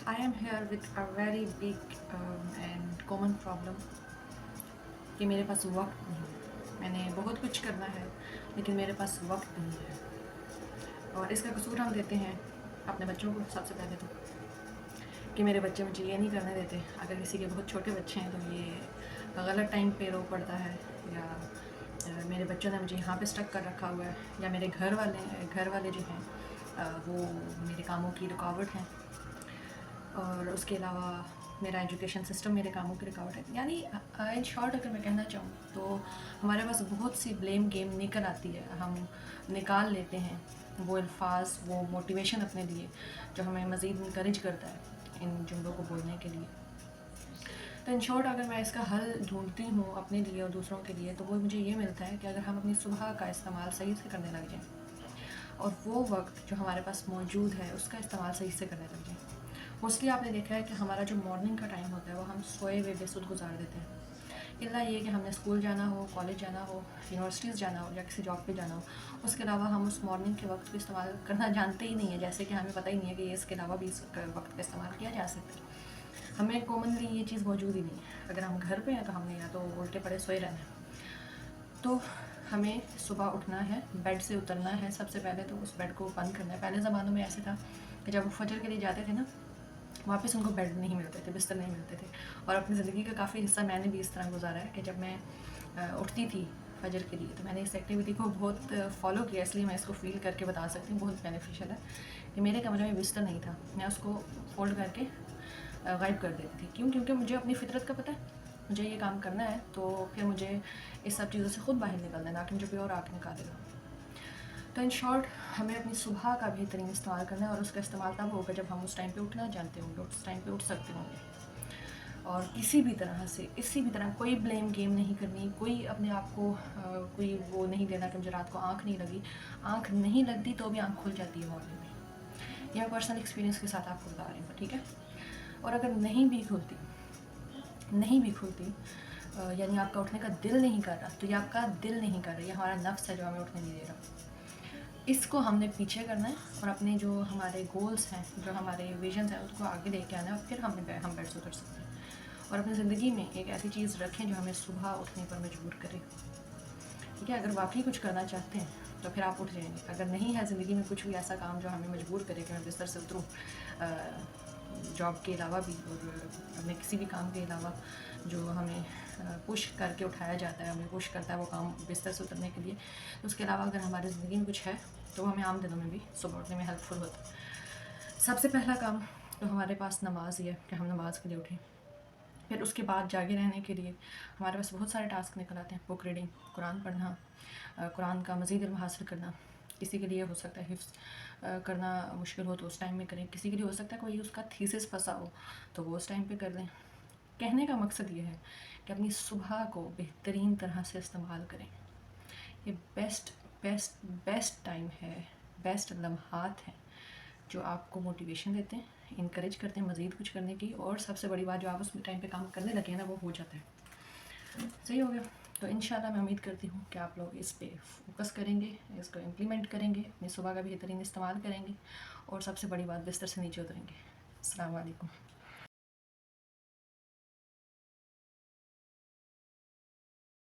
I am here with a very big and common problem کہ میرے پاس وقت نہیں ہے. میں نے بہت کچھ کرنا ہے لیکن میرے پاس وقت نہیں ہے. اور اس کا قصور ہم دیتے ہیں اپنے بچوں کو. سب سے پہلے تو کہ میرے بچے مجھے یہ نہیں کرنے دیتے. اگر کسی کے بہت چھوٹے بچے ہیں تو یہ غلط ٹائم پہ رو پڑتا ہے، یا میرے بچوں نے مجھے یہاں پہ اسٹک کر رکھا ہوا ہے، یا میرے گھر والے جو ہیں وہ میرے کاموں کی رکاوٹ ہیں. اور اس کے علاوہ میرا ایجوکیشن سسٹم میرے کاموں کی رکاوٹ ہے. یعنی ان شارٹ اگر میں کہنا چاہوں تو ہمارے پاس بہت سی بلیم گیم نکل آتی ہے. ہم نکال لیتے ہیں وہ الفاظ، وہ موٹیویشن اپنے لیے جو ہمیں مزید انکریج کرتا ہے ان جملوں کو بولنے کے لیے. تو ان شارٹ اگر میں اس کا حل ڈھونڈتی ہوں اپنے لیے اور دوسروں کے لیے تو وہ مجھے یہ ملتا ہے کہ اگر ہم اپنی صبح کا استعمال صحیح سے کرنے لگ جائیں اور وہ وقت جو ہمارے پاس موجود ہے اس کا استعمال صحیح سے کرنے لگ جائیں. موسٹلی آپ نے دیکھا ہے کہ ہمارا جو مارننگ کا ٹائم ہوتا ہے وہ ہم سوئے ہوئے بے سود گزار دیتے ہیں. اللہ یہ کہ ہم نے اسکول جانا ہو، کالج جانا ہو، یونیورسٹیز جانا ہو یا کسی جاب پہ جانا ہو، اس کے علاوہ ہم اس مارننگ کے وقت کو استعمال کرنا جانتے ہی نہیں ہیں. جیسے کہ ہمیں پتہ ہی نہیں ہے کہ اس کے علاوہ بھی اس وقت کا استعمال کیا جا سکتا ہے. ہمیں کامنلی یہ چیز موجود ہی نہیں ہے. اگر ہم گھر پہ ہیں تو ہم نے یا تو الٹے پڑے سوئے رہنا ہے. تو ہمیں صبح اٹھنا ہے، بیڈ سے اترنا ہے. سب سے پہلے تو اس بیڈ کو بند کرنا ہے. پہلے زمانوں میں ایسے تھا کہ جب وہ فجر کے لیے جاتے تھے نا، واپس ان کو بیڈ نہیں ملتے تھے، بستر نہیں ملتے تھے. اور اپنی زندگی کا کافی حصہ میں نے بھی اس طرح گزارا ہے کہ جب میں اٹھتی تھی فجر کے لیے تو میں نے اس ایکٹیویٹی کو بہت فالو کیا. اس لیے میں اس کو فیل کر کے بتا سکتی ہوں، بہت بینیفیشیل ہے. کہ میرے کمرے میں بستر نہیں تھا، میں اس کو فولڈ کر کے غائب کر دیتی تھی. کیوں؟ کیونکہ مجھے اپنی فطرت کا پتہ ہے مجھے یہ کام کرنا ہے، تو پھر مجھے اس سب چیزوں سے خود باہر نکلنا ہے، نہ کہ مجھے کوئی اور آنکھ نکالے گا. تو ان شارٹ ہمیں اپنی صبح کا بہترین استعمال کرنا ہے، اور اس کا استعمال تب ہوگا جب ہم اس ٹائم پہ اٹھنا جانتے ہوں گے، اس ٹائم پہ اٹھ سکتے ہوں گے. اور کسی بھی طرح کوئی بلیم گیم نہیں کرنی. کوئی اپنے آپ کو کوئی وہ نہیں دینا کہ مجھے رات کو آنکھ نہیں لگی. آنکھ نہیں لگتی تو بھی آنکھ کھل جاتی ہے مارننگ میں. یہ پرسنل ایکسپیرینس کے ساتھ آپ کو بتا رہی ہوں، ٹھیک ہے. اور اگر نہیں بھی کھلتی یعنی آپ کا اٹھنے کا دل نہیں کر رہا، تو یہ آپ کا دل نہیں کر رہا، یہ ہمارا نفس ہے جو ہمیں اٹھنے نہیں دے رہا. اس کو ہم نے پیچھے کرنا ہے اور اپنے جو ہمارے گولز ہیں، جو ہمارے ویژنز ہیں، اس کو آگے لے کے آنا ہے. اور پھر ہم بیڈ سے اتر سکتے ہیں. اور اپنی زندگی میں ایک ایسی چیز رکھیں جو ہمیں صبح اٹھنے پر مجبور کرے. ٹھیک ہے. اگر واقعی کچھ کرنا چاہتے ہیں تو پھر آپ اٹھ جائیں گے. اگر نہیں ہے زندگی میں کچھ بھی ایسا کام جو ہمیں مجبور کرے کہ میں بستر سے اتروں، جاب کے علاوہ بھی اور اپنے کسی بھی کام کے علاوہ جو ہمیں پش کر کے اٹھایا جاتا ہے، ہمیں پش کرتا ہے وہ کام بستر سے اترنے کے لیے، تو اس کے علاوہ اگر ہماری زندگی میں کچھ ہے تو وہ ہمیں عام دنوں میں بھی صبح اٹھنے میں ہیلپ فل ہوتا ہے. سب سے پہلا کام تو ہمارے پاس نماز ہی ہے کہ ہم نماز کے لیے اٹھیں. پھر اس کے بعد جاگے رہنے کے لیے ہمارے پاس بہت سارے ٹاسک نکل آتے ہیں. بک ریڈنگ، قرآن پڑھنا، قرآن کا مزید علم حاصل کرنا. کسی کے لیے ہو سکتا ہے حفظ کرنا مشکل ہو تو اس ٹائم میں کریں. کسی کے لیے ہو سکتا ہے کوئی اس کا تھیسس پھنسا ہو تو وہ اس ٹائم پہ کر لیں. کہنے کا مقصد یہ ہے کہ اپنی صبح کو بہترین طرح سے استعمال کریں. یہ بیسٹ ٹائم ہے، بیسٹ لمحات ہیں جو آپ کو موٹیویشن دیتے ہیں، انکریج کرتے ہیں مزید کچھ کرنے کی. اور سب سے بڑی بات، جو آپ اس ٹائم پہ کام کرنے لگے ہیں نا، وہ ہو جاتا ہے. صحیح ہو گیا. تو انشاءاللہ میں امید کرتی ہوں کہ آپ لوگ اس پہ فوکس کریں گے، اس کو امپلیمنٹ کریں گے، اپنی صبح کا بہترین استعمال کریں گے، اور سب سے بڑی بات، بستر سے نیچے اتریں گے. السلام علیکم.